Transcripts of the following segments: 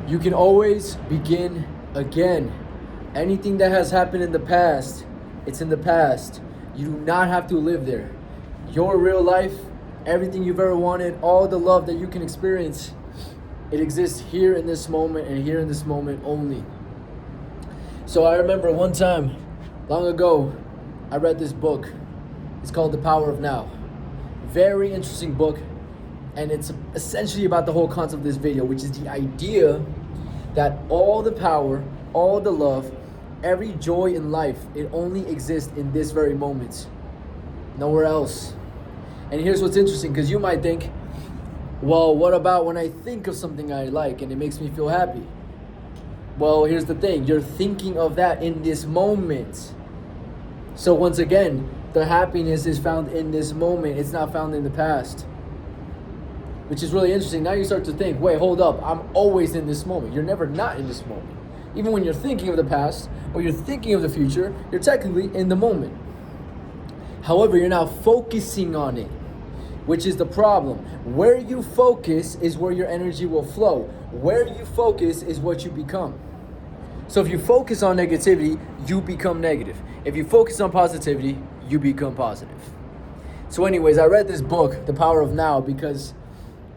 You can always begin again. Anything that has happened in the past, it's in the past. You do not have to live there. Your real life, everything you've ever wanted, all the love that you can experience, it exists here in this moment and here in this moment only. So I remember one time, long ago, I read this book. It's called The Power of Now. Very interesting book. And it's essentially about the whole concept of this video, which is the idea that all the power, all the love, every joy in life, it only exists in this very moment. Nowhere else. And here's what's interesting, because you might think, well, what about when I think of something I like and it makes me feel happy? Well, here's the thing. You're thinking of that in this moment. So once again, the happiness is found in this moment. It's not found in the past. Which is really interesting. Now you start to think, wait, hold up. I'm always in this moment. You're never not in this moment. Even when you're thinking of the past or you're thinking of the future, you're technically in the moment. However, you're now focusing on it, which is the problem. Where you focus is where your energy will flow. Where you focus is what you become. So if you focus on negativity, you become negative. If you focus on positivity, you become positive. So anyways, I read this book, The Power of Now, because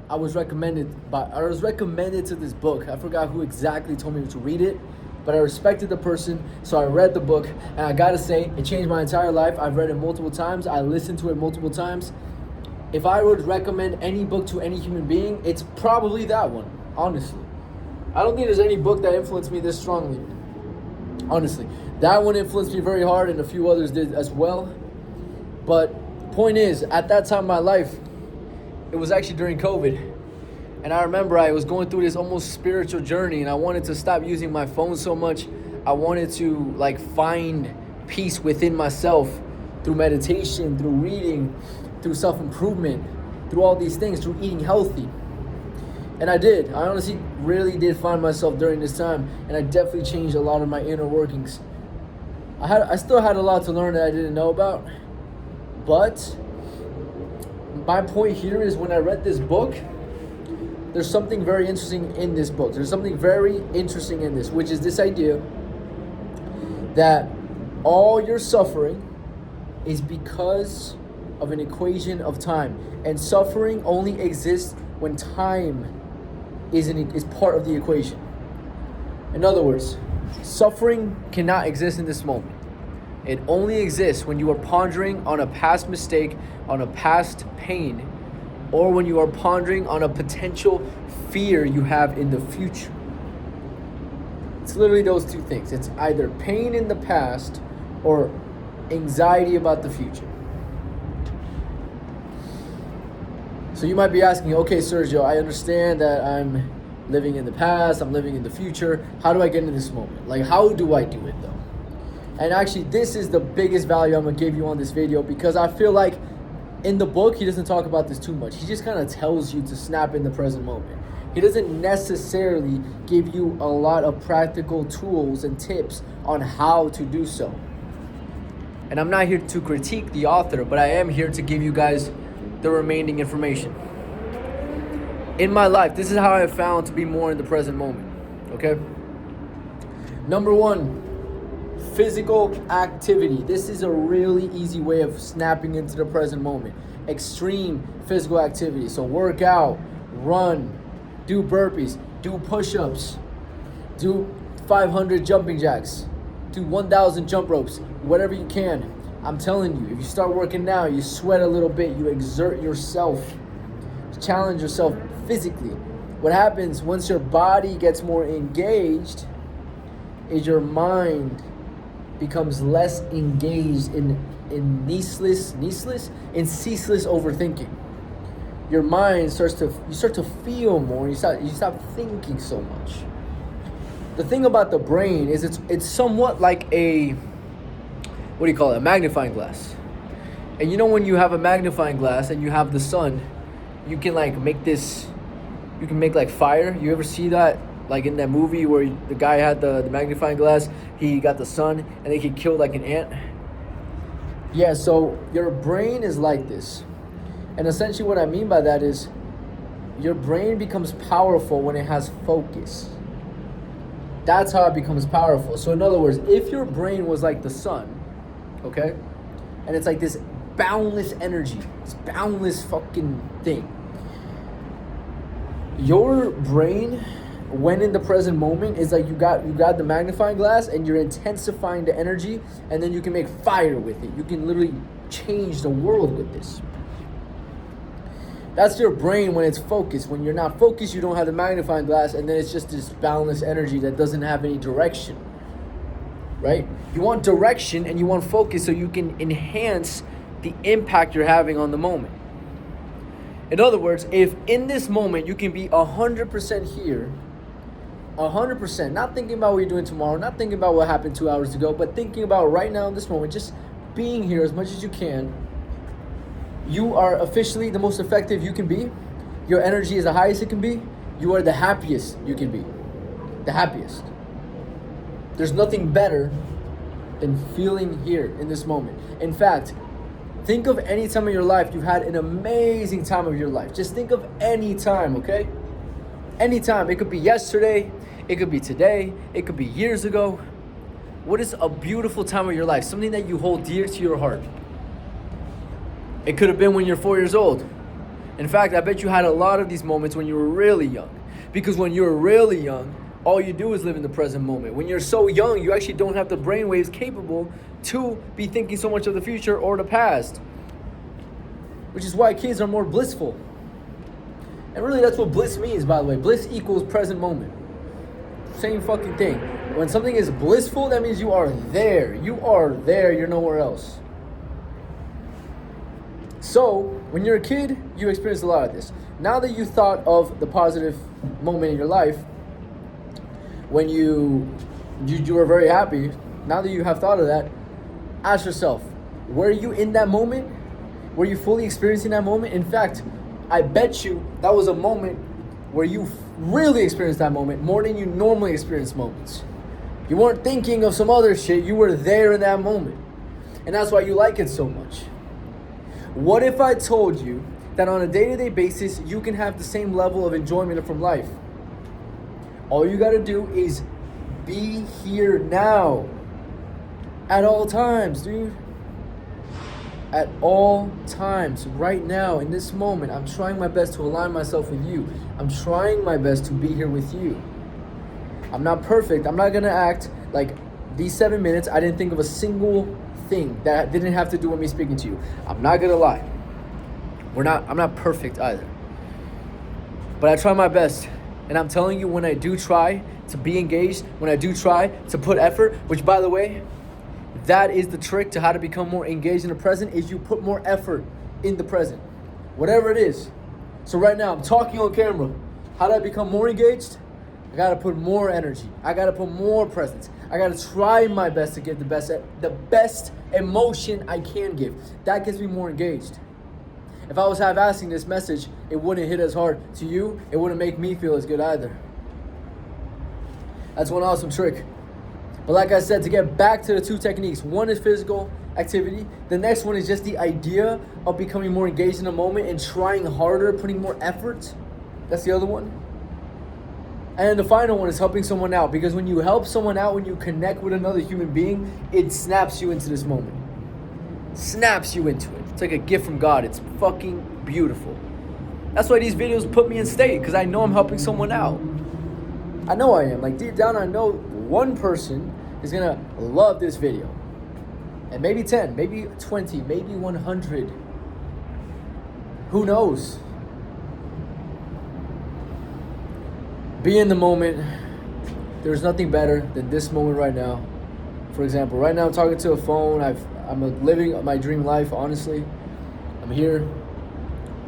I was recommended to this book. I forgot who exactly told me to read it, but I respected the person, so I read the book, and I gotta say, it changed my entire life. I've read it multiple times. I listened to it multiple times. If I would recommend any book to any human being, it's probably that one, honestly. I don't think there's any book that influenced me this strongly, honestly. That one influenced me very hard, and a few others did as well. But point is, at that time in my life, it was actually during COVID. And I remember I was going through this almost spiritual journey, and I wanted to stop using my phone so much. I wanted to find peace within myself through meditation, through reading, through self-improvement, through all these things, through eating healthy. And I did. I honestly really did find myself during this time, and I definitely changed a lot of my inner workings. I still had a lot to learn that I didn't know about, but my point here is when I read this book, there's something very interesting in this book. There's something very interesting in this, which is this idea that all your suffering is because of an equation of time. And suffering only exists when time is part of the equation. In other words, suffering cannot exist in this moment. It only exists when you are pondering on a past mistake, on a past pain, or when you are pondering on a potential fear you have in the future. It's literally those two things. It's either pain in the past or anxiety about the future. So you might be asking, okay, Sergio, I understand that I'm living in the past, I'm living in the future. How do I get into this moment? How do I do it though? And actually, this is the biggest value I'm gonna give you on this video, because I feel like in the book, he doesn't talk about this too much. He just kind of tells you to snap in the present moment. He doesn't necessarily give you a lot of practical tools and tips on how to do so. And I'm not here to critique the author, but I am here to give you guys the remaining information. In my life, this is how I found to be more in the present moment, okay? Number one, physical activity. This is a really easy way of snapping into the present moment. Extreme physical activity. So work out, run, do burpees, do push-ups, do 500 jumping jacks, do 1,000 jump ropes, whatever you can. I'm telling you, if you start working now, you sweat a little bit, you exert yourself, challenge yourself physically. What happens once your body gets more engaged is your mind becomes less engaged in ceaseless overthinking. Your mind start to feel more. You stop thinking so much. The thing about the brain is it's somewhat like a magnifying glass. And you know when you have a magnifying glass and you have the sun, you can make fire. You ever see that? Like in that movie where the guy had the magnifying glass, he got the sun, and then he killed an ant. Yeah, so your brain is like this. And essentially what I mean by that is your brain becomes powerful when it has focus. That's how it becomes powerful. So in other words, if your brain was like the sun, okay, and it's like this boundless energy, this boundless fucking thing, your brain, when in the present moment, is like you got the magnifying glass and you're intensifying the energy, and then you can make fire with it. You can literally change the world with this. That's your brain when it's focused. When you're not focused, you don't have the magnifying glass, and then it's just this boundless energy that doesn't have any direction, right? You want direction and you want focus so you can enhance the impact you're having on the moment. In other words, if in this moment you can be 100% here, 100%, not thinking about what you're doing tomorrow, not thinking about what happened 2 hours ago, but thinking about right now in this moment, just being here as much as you can, you are officially the most effective you can be. Your energy is the highest it can be. You are the happiest you can be. The happiest. There's nothing better than feeling here in this moment. In fact, think of any time of your life you've had an amazing time of your life. Just think of any time, okay? Any time. It could be yesterday. It could be today. It could be years ago. What is a beautiful time of your life? Something that you hold dear to your heart. It could have been when you're 4 years old. In fact, I bet you had a lot of these moments when you were really young. Because when you're really young, all you do is live in the present moment. When you're so young, you actually don't have the brainwaves capable to be thinking so much of the future or the past. Which is why kids are more blissful. And really that's what bliss means, by the way. Bliss equals present moment. Same fucking thing. When something is blissful, that means you are there. You are there, you're nowhere else. So, when you're a kid, you experience a lot of this. Now that you thought of the positive moment in your life, when you were very happy, now that you have thought of that, ask yourself, were you in that moment? Were you fully experiencing that moment? In fact, I bet you that was a moment where you really experienced that moment more than you normally experience moments. You weren't thinking of some other shit, you were there in that moment. And that's why you like it so much. What if I told you that on a day-to-day basis, you can have the same level of enjoyment from life? All you gotta do is be here now. At all times, dude. At all times, right now, in this moment, I'm trying my best to align myself with you. I'm trying my best to be here with you. I'm not perfect. I'm not gonna act like these 7 minutes, I didn't think of a single thing that didn't have to do with me speaking to you. I'm not gonna lie. I'm not perfect either. But I try my best. And I'm telling you, when I do try to be engaged, when I do try to put effort, which by the way, that is the trick to how to become more engaged in the present, is you put more effort in the present. Whatever it is. So right now, I'm talking on camera. How do I become more engaged? I gotta put more energy. I gotta put more presence. I gotta try my best to get the best emotion I can give. That gets me more engaged. If I was half-assing this message, it wouldn't hit as hard to you. It wouldn't make me feel as good either. That's one awesome trick. But like I said, to get back to the two techniques, one is physical activity. The next one is just the idea of becoming more engaged in the moment and trying harder, putting more effort. That's the other one. And then the final one is helping someone out. Because when you help someone out, when you connect with another human being, it snaps you into this moment. Snaps you into it. It's like a gift from God. It's fucking beautiful. That's why these videos put me in state, because I know I'm helping someone out. I know I am. Like deep down, I know one person is gonna love this video. And maybe 10, maybe 20, maybe 100. Who knows? Be in the moment. There's nothing better than this moment right now. For example, right now I'm talking to a phone. I'm living my dream life, honestly. I'm here,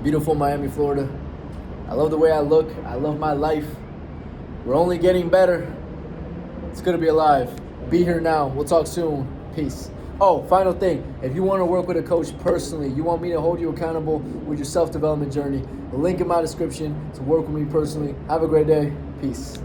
beautiful Miami, Florida. I love the way I look. I love my life. We're only getting better. It's good to be alive. Be here now. We'll talk soon. Peace. Oh, final thing. If you want to work with a coach personally, you want me to hold you accountable with your self-development journey, the link in my description to work with me personally. Have a great day. Peace.